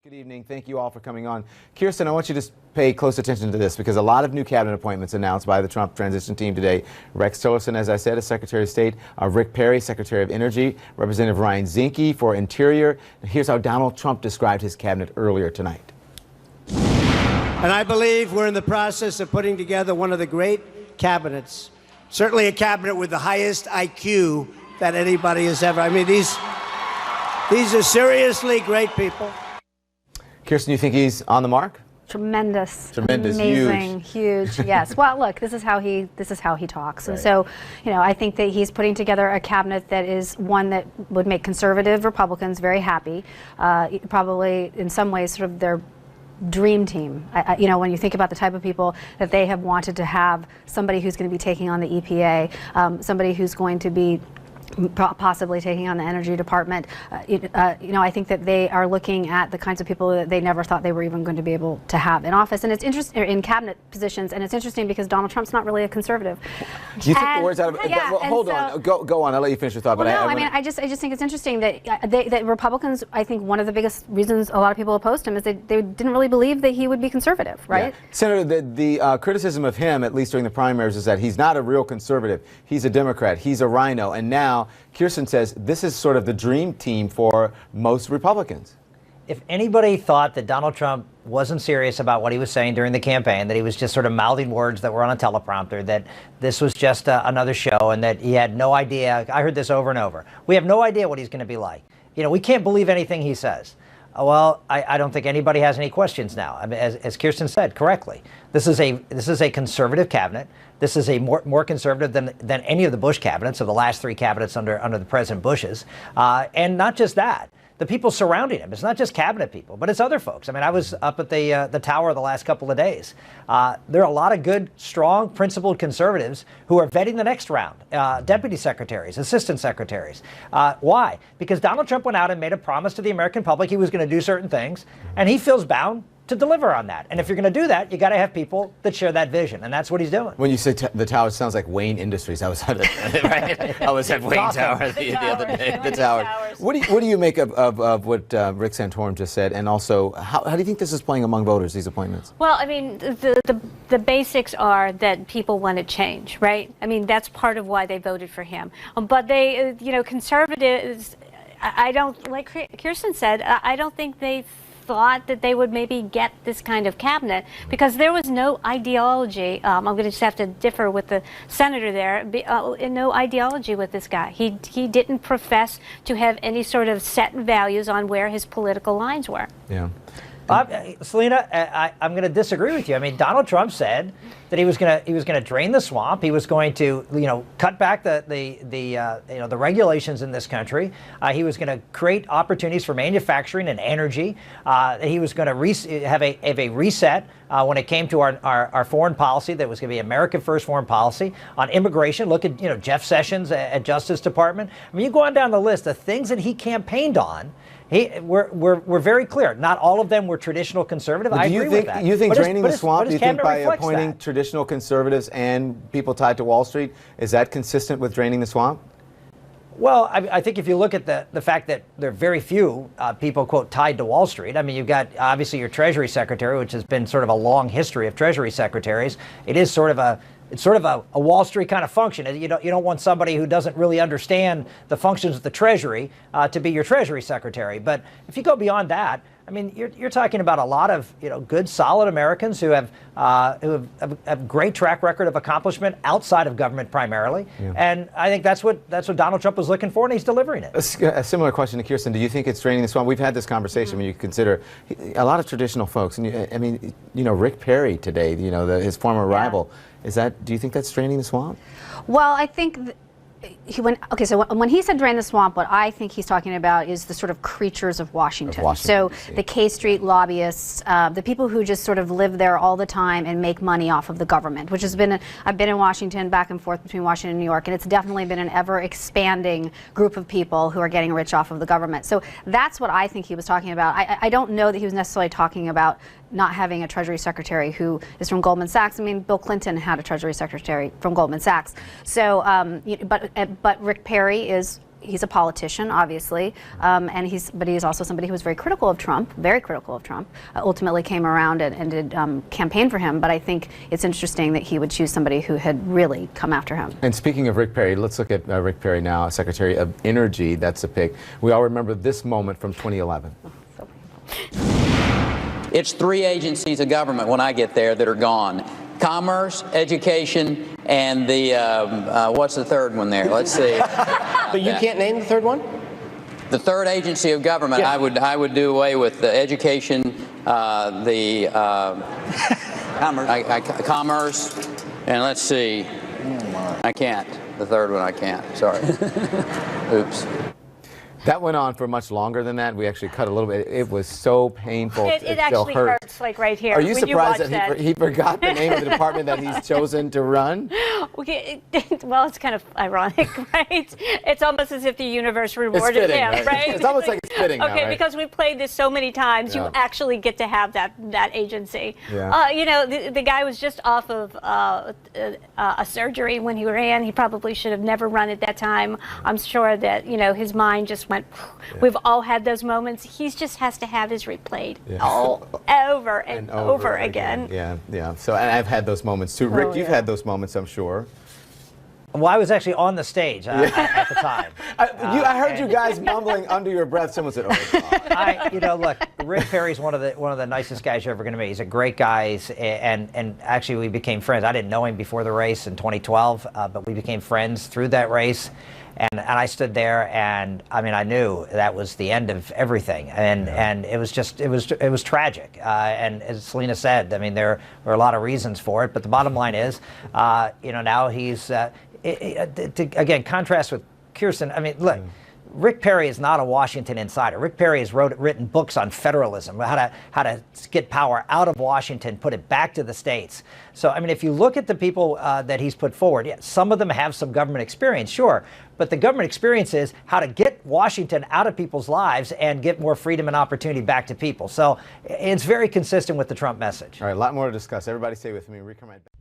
Good evening. Thank you all for coming on. Kirsten, I want you to pay close attention to this because a lot of new cabinet appointments announced by the Trump transition team today. Rex Tillerson, as I said, as Secretary of State, Rick Perry, Secretary of Energy, Representative Ryan Zinke for Interior. Here's how Donald Trump described his cabinet earlier tonight. And I believe we're in the process of putting together one of the great cabinets, certainly a cabinet with the highest IQ that anybody has ever. I mean, these are seriously great people. Kirsten, you think he's on the mark? Tremendous, amazing, huge. Yes. Well, look, this is how he talks, and so, I think that he's putting together a cabinet that is one that would make conservative Republicans very happy. Probably, in some ways, sort of their dream team. When you think about the type of people that they have wanted to have, somebody who's going to be taking on the EPA, somebody who's going to be possibly taking on the Energy Department. I think that they are looking at the kinds of people that they never thought they were even going to be able to have in office, and it's interesting in cabinet positions. And it's interesting because Donald Trump's not really a conservative. Do you take the words out of? Yeah, well, hold on, go on. I'll let you finish your thought. Well, I just think it's interesting that that Republicans. I think one of the biggest reasons a lot of people opposed him is that they didn't really believe that he would be conservative, right? Yeah. Senator, the criticism of him, at least during the primaries, is that he's not a real conservative. He's a Democrat. He's a rhino, and now Kirsten says this is sort of the dream team for most Republicans. If anybody thought that Donald Trump wasn't serious about what he was saying during the campaign, that he was just sort of mouthing words that were on a teleprompter, that this was just another show, and that he had no idea. I heard this over and over. We have no idea what he's going to be like. We can't believe anything he says. Well, I don't think anybody has any questions now. I mean, as Kirsten said correctly, this is a conservative cabinet. This is a more conservative than any of the Bush cabinets, of the last three cabinets under the President Bush's. And not just that, the people surrounding him. It's not just cabinet people, but it's other folks. I mean, I was up at the tower the last couple of days. There are a lot of good, strong, principled conservatives who are vetting the next round. Deputy secretaries, assistant secretaries. Why? Because Donald Trump went out and made a promise to the American public he was going to do certain things, and he feels bound to deliver on that. And if you're going to do that, you got to have people that share that vision, and that's what he's doing. When you say the tower, it sounds like Wayne Industries. I was at I was at Wayne Tower the other day. The tower. What do you make of what Rick Santorum just said, and also how do you think this is playing among voters, these appointments? Well, I mean, the basics are that people want to change, right? I mean, that's part of why they voted for him. But they, conservatives, I don't, like Kirsten said, I don't think they thought that they would maybe get this kind of cabinet because there was no ideology. I'm going to just have to differ with the senator there. No ideology with this guy. He didn't profess to have any sort of set values on where his political lines were. Yeah. Selena, I'm going to disagree with you. I mean, Donald Trump said that he was going to drain the swamp. He was going to, cut back the regulations in this country. He was going to create opportunities for manufacturing and energy. He was going to have a reset when it came to our foreign policy that was going to be America First foreign policy. On immigration, look at Jeff Sessions at Justice Department. I mean, you go on down the list, the things that he campaigned on. We're very clear. Not all of them were traditional conservative. I agree with that. You think draining the swamp, do you think by appointing traditional conservatives and people tied to Wall Street, is that consistent with draining the swamp? Well, I think if you look at the fact that there are very few people, quote, tied to Wall Street. I mean, you've got obviously your Treasury Secretary, which has been sort of a long history of Treasury Secretaries. It's sort of a Wall Street kind of function. You don't want somebody who doesn't really understand the functions of the Treasury to be your Treasury Secretary. But if you go beyond that, I mean, you're talking about a lot of good, solid Americans who have great track record of accomplishment outside of government primarily, and I think that's what Donald Trump was looking for, and he's delivering it. A similar question to Kirsten: do you think it's draining the swamp? We've had this conversation when you consider a lot of traditional folks, and Rick Perry today, his former rival. Do you think that's draining the swamp? Well, I think. When he said drain the swamp, what I think he's talking about is the sort of creatures of Washington. So the K Street lobbyists, the people who just sort of live there all the time and make money off of the government, which has been, I've been in Washington, back and forth between Washington and New York, and it's definitely been an ever expanding group of people who are getting rich off of the government. So that's what I think he was talking about. I don't know that he was necessarily talking about not having a Treasury Secretary who is from Goldman Sachs. I mean, Bill Clinton had a Treasury Secretary from Goldman Sachs. So, but Rick Perry is he's a politician, obviously, and he's also somebody who was very critical of Trump, ultimately came around and did campaign for him. But I think it's interesting that he would choose somebody who had really come after him. And speaking of Rick Perry, let's look at Rick Perry now, Secretary of Energy. That's a pick. We all remember this moment from 2011. It's 3 agencies of government when I get there that are gone. Commerce, education, and the, what's the third one there? Let's see. But you can't name the third one? The third agency of government, Yeah. I would do away with the education, the commerce, and let's see. I can't. The third one I can't. Sorry. Oops. That went on for much longer than that. We actually cut a little bit. It was so painful. It still actually hurts. hurts, like right here. Are you when surprised watch that he forgot the name of the department that he's chosen to run? Okay, well, it's kind of ironic, right? It's almost as if the universe rewarded fitting, him, right? It's almost like it's fitting now, okay, right? because we played this so many times, Yeah. you actually get to have that agency. Yeah. You know, the guy was just off of a surgery when he ran. He probably should have never run at that time. I'm sure that, you know, his mind just went, we've all had those moments. He just has to have his replayed all over and over again. Yeah. So, and I've had those moments too. Rick, you've had those moments, I'm sure. Well, I was actually on the stage at the time. I heard you guys mumbling under your breath. Someone said, "Oh God." You know, look, Rick Perry's one of the nicest guys you're ever going to meet. He's a great guy, and actually we became friends. I didn't know him before the race in 2012, but we became friends through that race. And I stood there, and I mean, I knew that was the end of everything, and it was just it was tragic. And as Selena said, I mean, there were a lot of reasons for it, but the bottom line is, you know, now he's again, contrast with Kirsten. I mean, look. Rick Perry is not a Washington insider. Rick Perry has written books on federalism, how to get power out of Washington, put it back to the states. So, I mean, if you look at the people that he's put forward, yeah, some of them have some government experience, sure, but the government experience is how to get Washington out of people's lives and get more freedom and opportunity back to people. So it's very consistent with the Trump message. All right, a lot more to discuss. Everybody stay with me. We come right back.